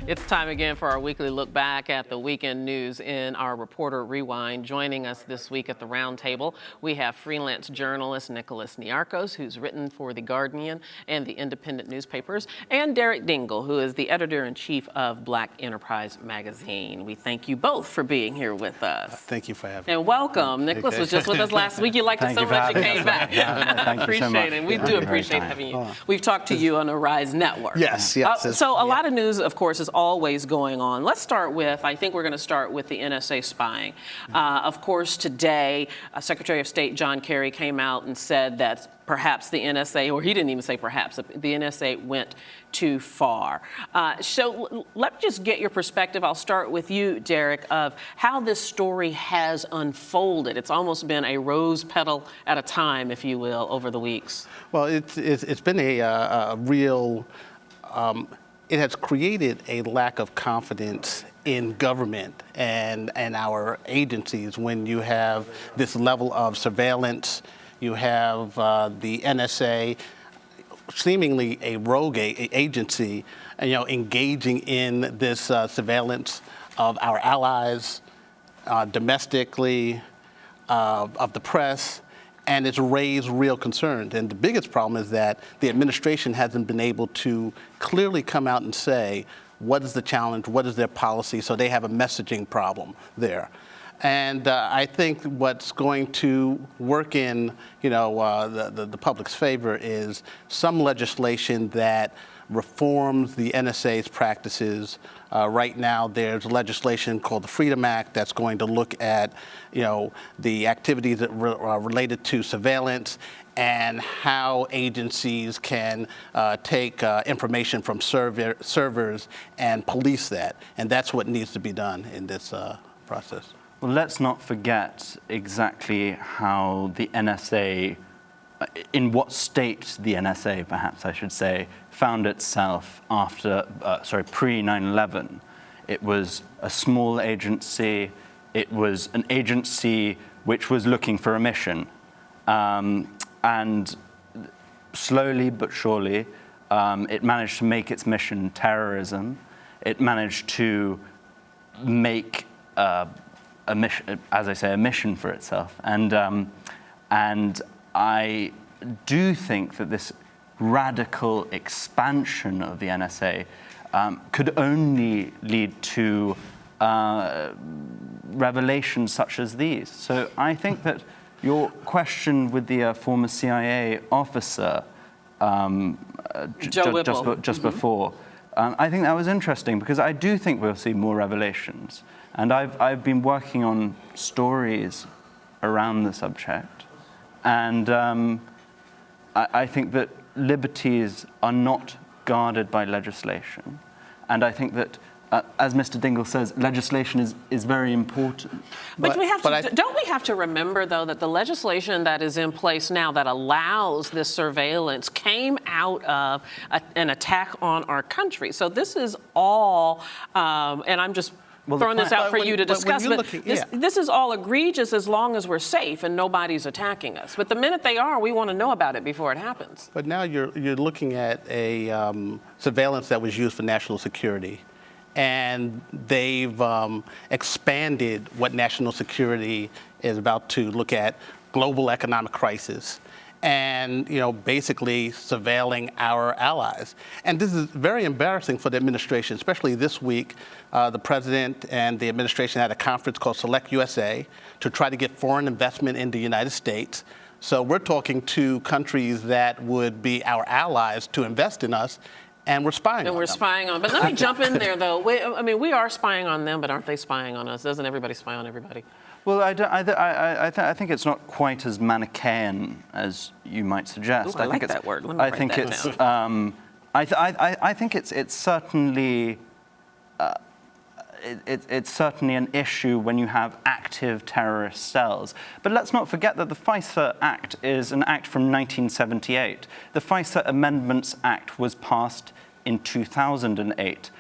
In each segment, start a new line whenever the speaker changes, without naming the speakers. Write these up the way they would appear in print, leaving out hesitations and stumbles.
It's time again for our weekly look back at the weekend news in our Reporter Rewind. Joining us this week at the round table, we have freelance journalist Nicolas Niarchos, who's written for The Guardian and the independent newspapers, and Derek Dingle, who is the editor-in-chief of Black Enterprise magazine. We thank you both for being here with us.
Thank you for having me.
And welcome. Nicolas was just with us last week. You liked it so much you came back. Appreciate it. We do appreciate having you. We've talked to you on the Rise Network.
Yes.
So a lot of news, of course, is always going on. Let's start with, I think we're going to start with the NSA spying. Of course, today, Secretary of State John Kerry came out and said that perhaps the NSA, or he didn't even say perhaps, the NSA went too far. So let me just get your perspective. I'll start with you, Derek, of how this story has unfolded. It's almost been a rose petal at a time, if you will, over the weeks.
Well, it's been a real, it has created a lack of confidence in government and our agencies when you have this level of surveillance. You have the NSA, seemingly a rogue agency, engaging in this surveillance of our allies, domestically, of the press, and it's raised real concerns. And the biggest problem is that the administration hasn't been able to clearly come out and say, what is the challenge, what is their policy, so they have a messaging problem there. And I think what's going to work in, the public's favor is some legislation that reforms the NSA's practices. Right now, there's legislation called the Freedom Act that's going to look at, the activities that are related to surveillance and how agencies can take information from servers and police that. And that's what needs to be done in this process.
Well, let's not forget exactly how the NSA, in what state the NSA, perhaps I should say, found itself after, pre-9/11. It was a small agency. It was an agency which was looking for a mission. And slowly but surely, it managed to make its mission terrorism. It managed to make a mission, as I say, a mission for itself. And I do think that this radical expansion of the NSA could only lead to revelations such as these. So I think that your question with the former CIA officer just before, I think that was interesting because I do think we'll see more revelations. And I've been working on stories around the subject, and I think that liberties are not guarded by legislation, and I think that, as Mr. Dingle says, legislation is very important.
But don't we have to remember, though, that the legislation that is in place now that allows this surveillance came out of an attack on our country. So this is all, and I'm just throwing this out for you to discuss, but this is all egregious as long as we're safe and nobody's attacking us. But the minute they are, we want to know about it before it happens.
But now you're looking at a surveillance that was used for national security. And they've expanded what national security is about to look at, global economic crisis, and basically surveilling our allies. And this is very embarrassing for the administration, especially this week. The president and the administration had a conference called Select USA to try to get foreign investment in the United States. So we're talking to countries that would be our allies to invest in us, and we're spying on them.
And we're spying on them. But let me jump in there, though. We are spying on them, but aren't they spying on us? Doesn't everybody spy on everybody?
Well, I think it's not quite as Manichaean as you might suggest.
Ooh, I like that word. Let me write that down.
I think it's certainly it's certainly an issue when you have active terrorist cells. But let's not forget that the FISA Act is an act from 1978. The FISA Amendments Act was passed in 2008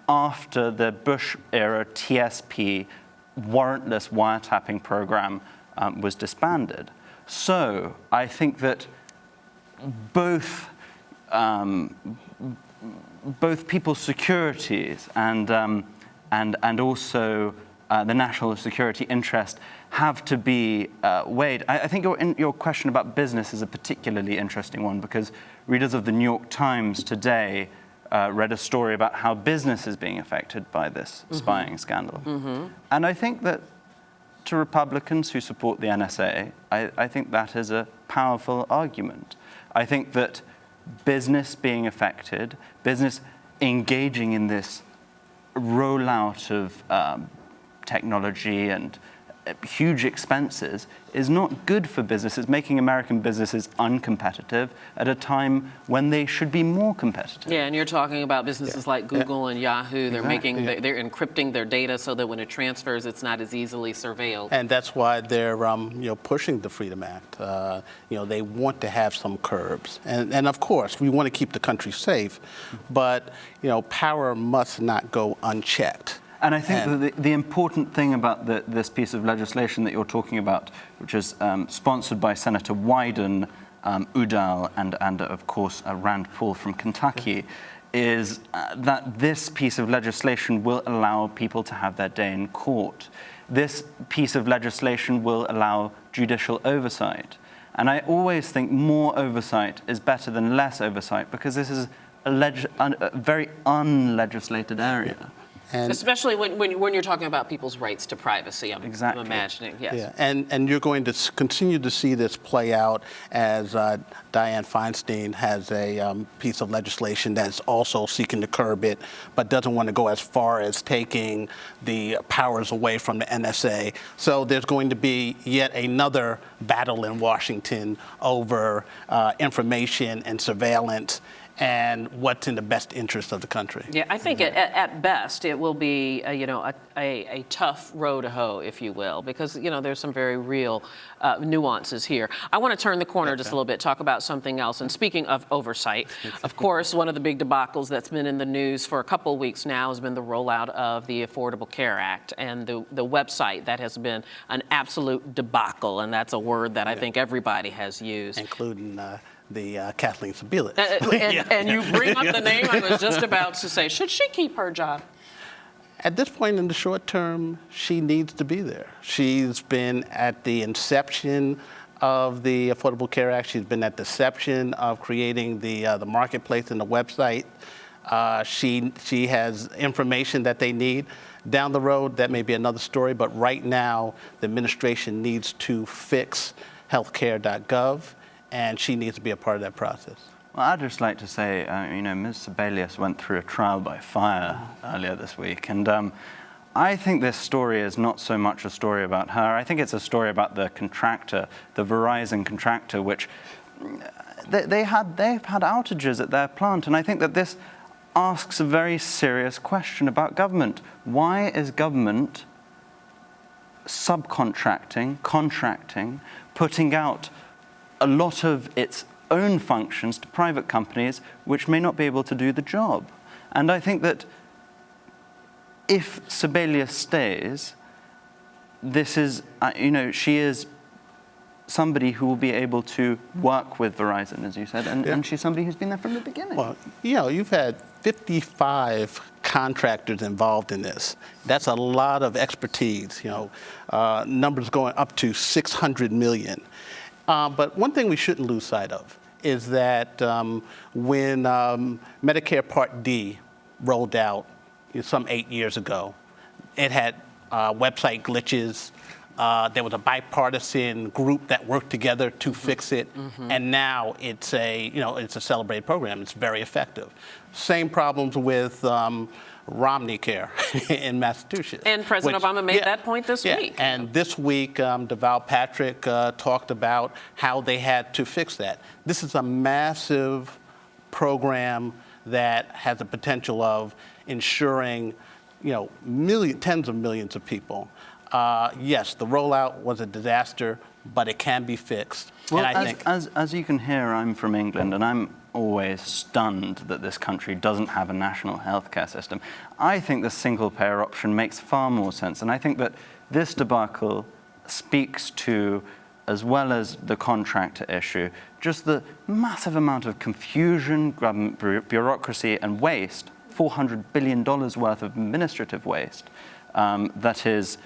after the Bush-era TSP warrantless wiretapping program was disbanded. So I think that both both people's securities and also the national security interest have to be weighed. I think your question about business is a particularly interesting one, because readers of the New York Times today read a story about how business is being affected by this spying scandal. And I think that to Republicans who support the NSA, I think that is a powerful argument. I think that business being affected, business engaging in this rollout of technology and huge expenses is not good for business. It's making American businesses uncompetitive at a time when they should be more competitive.
Yeah, and you're talking about businesses like Google and Yahoo. They're they're encrypting their data so that when it transfers, it's not as easily surveilled.
And that's why they're pushing the Freedom Act. They want to have some curbs, and of course we want to keep the country safe, but power must not go unchecked.
And I think that the important thing about this piece of legislation that you're talking about, which is sponsored by Senator Wyden, Udall, and of course Rand Paul from Kentucky, is that this piece of legislation will allow people to have their day in court. This piece of legislation will allow judicial oversight. And I always think more oversight is better than less oversight, because this is a very unlegislated area.
And
especially when you're talking about people's rights to privacy, I'm imagining, yes.
Yeah, and you're going to continue to see this play out as Dianne Feinstein has a piece of legislation that's also seeking to curb it, but doesn't want to go as far as taking the powers away from the NSA. So there's going to be yet another battle in Washington over information and surveillance and what's in the best interest of the country.
Yeah, I think at best it will be a tough row to hoe, if you will, because there's some very real nuances here. I want to turn the corner just a little bit, talk about something else. And speaking of oversight, of course, one of the big debacles that's been in the news for a couple of weeks now has been the rollout of the Affordable Care Act and the website that has been an absolute debacle, and that's a word that I think everybody has used,
including the Kathleen Sebelius.
And you bring up the name. I was just about to say, should she keep her job?
At this point in the short term, she needs to be there. She's been at the inception of the Affordable Care Act. She's been at the inception of creating the marketplace and the website. She has information that they need. Down the road, that may be another story, but right now, the administration needs to fix healthcare.gov, and she needs to be a part of that process.
Well, I'd just like to say, Ms. Sebelius went through a trial by fire earlier this week, and I think this story is not so much a story about her. I think it's a story about the contractor, the Verizon contractor, which they've had outages at their plant, and I think that this asks a very serious question about government. Why is government subcontracting, contracting, putting out a lot of its own functions to private companies which may not be able to do the job? And I think that if Sebelius stays, this is, she is somebody who will be able to work with Verizon, as you said, and she's somebody who's been there from the beginning.
Well, you've had 55 contractors involved in this. That's a lot of expertise, numbers going up to 600 million. But one thing we shouldn't lose sight of is that when Medicare Part D rolled out some 8 years ago, it had website glitches. There was a bipartisan group that worked together to fix it, and now it's a celebrated program. It's very effective. Same problems with Romney Care in Massachusetts.
And President Obama made that point this week.
And this week, Deval Patrick talked about how they had to fix that. This is a massive program that has the potential of ensuring, tens of millions of people. Yes, the rollout was a disaster, but it can be fixed.
Well,
and I think,
as you can hear, I'm from England, and I'm always stunned that this country doesn't have a national healthcare system. I think the single-payer option makes far more sense, and I think that this debacle speaks to as well as the contractor issue, just the massive amount of confusion, government bureaucracy, and waste, $400 billion worth of administrative waste, that is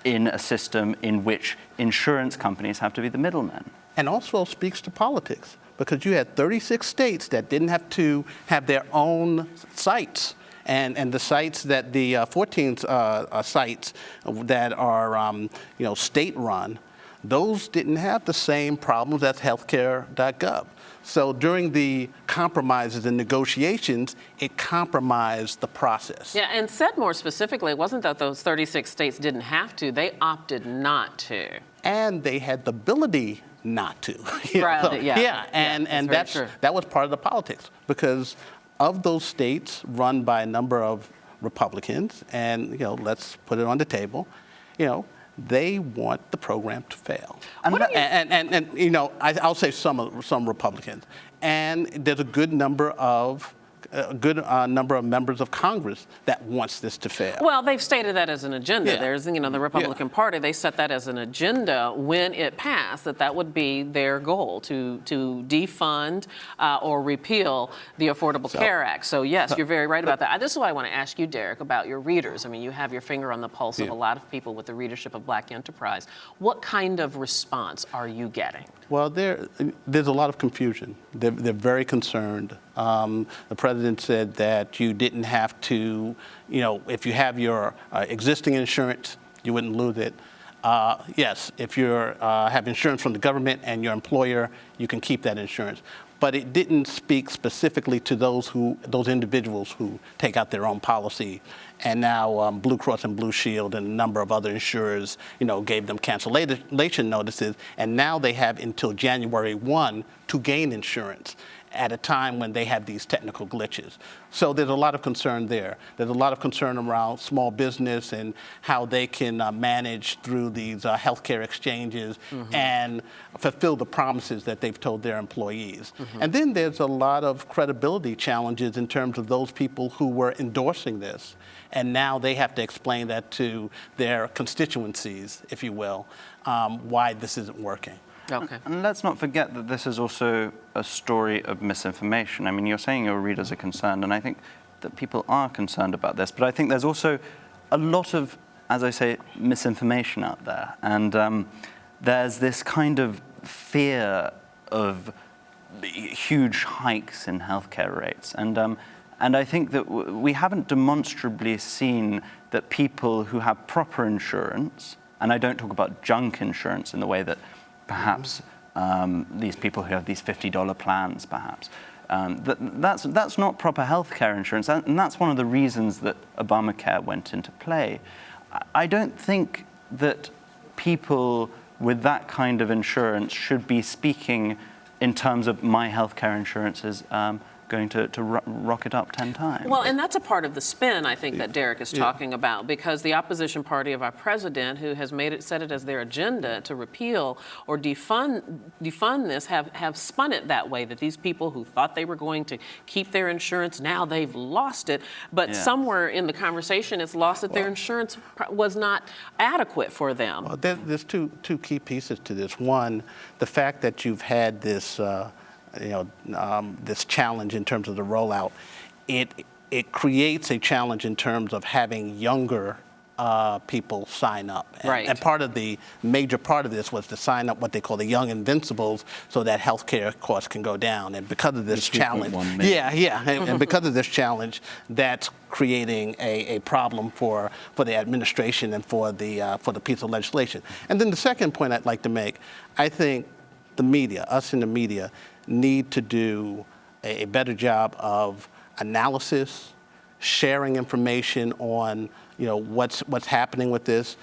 in a system in which insurance companies have to be the middlemen.
And also speaks to politics, because you had 36 states that didn't have to have their own sites. And the sites that the 14 sites that are state-run, those didn't have the same problems as healthcare.gov. So during the compromises and negotiations, it compromised the process.
Yeah, and said more specifically, it wasn't that those 36 states didn't have to, they opted not to.
And they had the ability not to.
Right, yeah.
And that was part of the politics, because of those states run by a number of Republicans, and let's put it on the table, they want the program to fail. I'll say some Republicans, and there's a good number of members of Congress that wants this to fail.
Well, they've stated that as an agenda.
Yeah.
There's, the Republican Party, they set that as an agenda when it passed, that would be their goal, to defund or repeal the Affordable Care Act. So yes, you're very right about that. This is what I want to ask you, Derek, about your readers. I mean, you have your finger on the pulse of a lot of people with the readership of Black Enterprise. What kind of response are you getting?
Well, there's a lot of confusion. They're very concerned. The president said that you didn't have to, if you have your existing insurance, you wouldn't lose it. Yes, if you have insurance from the government and your employer, you can keep that insurance. But it didn't speak specifically to those individuals who take out their own policy. And now Blue Cross and Blue Shield and a number of other insurers, gave them cancellation notices. And now they have until January 1 to gain insurance at a time when they have these technical glitches. So there's a lot of concern there. There's a lot of concern around small business and how they can manage through these healthcare exchanges and fulfill the promises that they've told their employees. And then there's a lot of credibility challenges in terms of those people who were endorsing this. And now they have to explain that to their constituencies, if you will, why this isn't working.
Okay.
And let's not forget that this is also a story of misinformation. I mean, you're saying your readers are concerned, and I think that people are concerned about this. But I think there's also a lot of, as I say, misinformation out there. And there's this kind of fear of huge hikes in healthcare rates. And I think that we haven't demonstrably seen that people who have proper insurance, and I don't talk about junk insurance in the way that perhaps these people who have these $50 plans, perhaps. That's not proper healthcare insurance, and that's one of the reasons that Obamacare went into play. I don't think that people with that kind of insurance should be speaking in terms of my healthcare insurance is going to rock it up 10 times.
Well, and that's a part of the spin, I think, that Derek is talking about, because the opposition party of our president, who has set it as their agenda to repeal or defund this, have spun it that way, that these people who thought they were going to keep their insurance, now they've lost it. But somewhere in the conversation, it's lost that their insurance was not adequate for them.
Well, there's two key pieces to this. One, the fact that you've had this this challenge in terms of the rollout, it creates a challenge in terms of having younger people sign up. And part of the major part of this was to sign up what they call the young invincibles, so that healthcare costs can go down. And because of this challenge, and because of this challenge, that's creating a problem for the administration and for the piece of legislation. And then the second point I'd like to make, I think the media, us in the media, need to do a better job of analysis, sharing information on what's happening with this.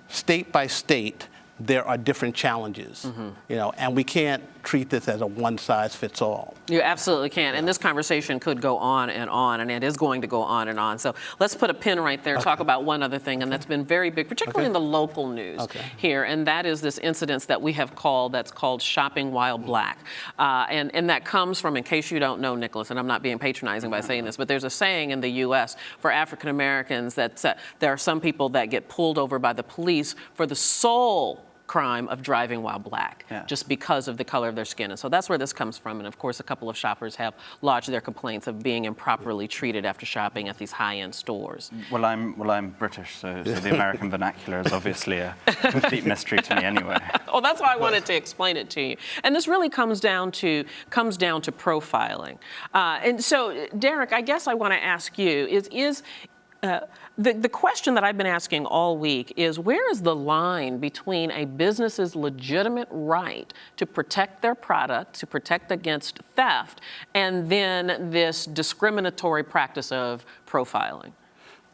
State by state, there are different challenges, and we can't treat this as a one-size-fits-all.
You absolutely can. And this conversation could go on, and it is going to go on and on. So let's put a pin right there, talk about one other thing, and that's been very big, particularly in the local news here, and that is this incident that we have that's called shopping while black. And that comes from, in case you don't know, Nicolas, and I'm not being patronizing by saying this, but there's a saying in the U.S. for African Americans that there are some people that get pulled over by the police for the sole crime of driving while black, just because of the color of their skin. And so that's where this comes from. And of course, a couple of shoppers have lodged their complaints of being improperly treated after shopping at these high-end stores.
Well, I'm British, so the American vernacular is obviously a complete mystery to me anyway.
Oh, that's why I wanted to explain it to you. And this really comes down to profiling. And so, Derek, I guess I want to ask you the question that I've been asking all week is, where is the line between a business's legitimate right to protect their product, to protect against theft, and then this discriminatory practice of profiling?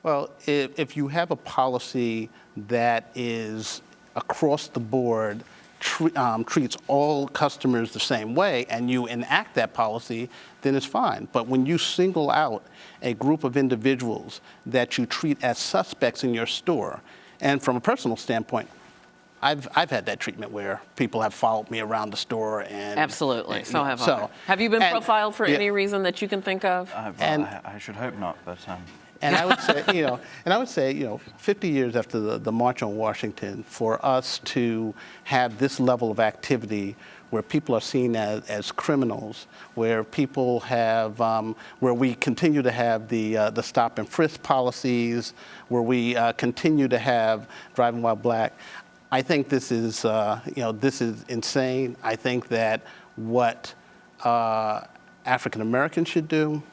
Well, if you have a policy that is across the board, treats all customers the same way, and you enact that policy, then it's fine. But when you single out a group of individuals that you treat as suspects in your store, and from a personal standpoint, I've had that treatment where people have followed me around the store and
absolutely. So have I. Have you been profiled for any reason that you can think of?
I should hope not, but.
And I would say, 50 years after the March on Washington, for us to have this level of activity where people are seen as criminals, where people have, where we continue to have the stop and frisk policies, where we continue to have driving while black, I think this is, this is insane. I think that what African Americans should do,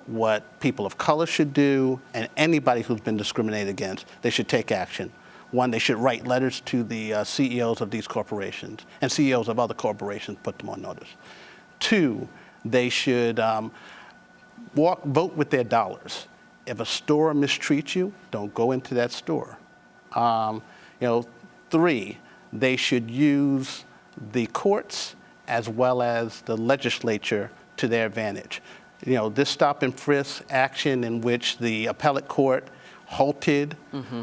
what people of color should do, and anybody who's been discriminated against, they should take action. One, they should write letters to the CEOs of these corporations, and CEOs of other corporations, put them on notice. Two, they should vote with their dollars. If a store mistreats you, don't go into that store. Three, they should use the courts as well as the legislature to their advantage. This stop and frisk action in which the appellate court halted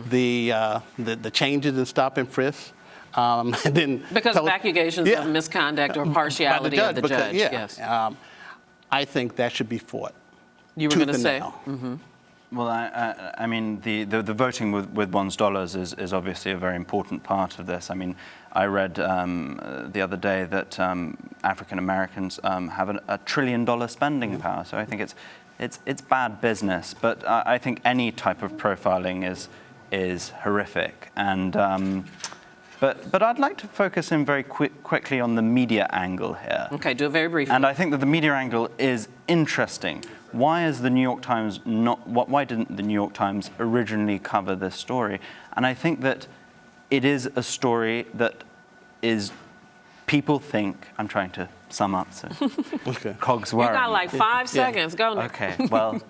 the changes in stop and frisk. And then
because of accusations of misconduct or partiality of the judge. Yes.
I think that should be fought.
You were going to say?
Well, I mean, the voting with one's dollars is obviously a very important part of this. I mean, I read the other day that African Americans have a $1 trillion spending power. So I think it's bad business. But I think any type of profiling is horrific. And but I'd like to focus in very quickly on the media angle here.
Okay, do it very briefly.
And I think that the media angle is interesting. Why is the New York Times why didn't the New York Times originally cover this story? And I think that it is a story that is, people think, I'm trying to sum up, so cogs whirring.
You got like 5 seconds, go now.
Okay, well,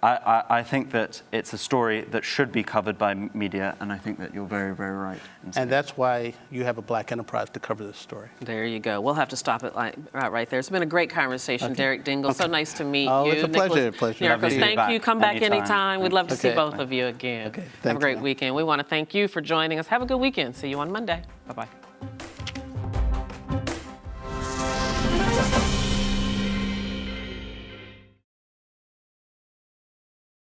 I think that it's a story that should be covered by media, and I think that you're very, very right.
And that's why you have a black enterprise to cover this story.
There you go. We'll have to stop it right there. It's been a great conversation, Derek Dingle. So nice to meet you.
It's a pleasure.
Niarchos, thank you. Come back anytime. We'd love to see both of you again. Have a great weekend. We want to thank you for joining us. Have a good weekend. See you on Monday. Bye-bye.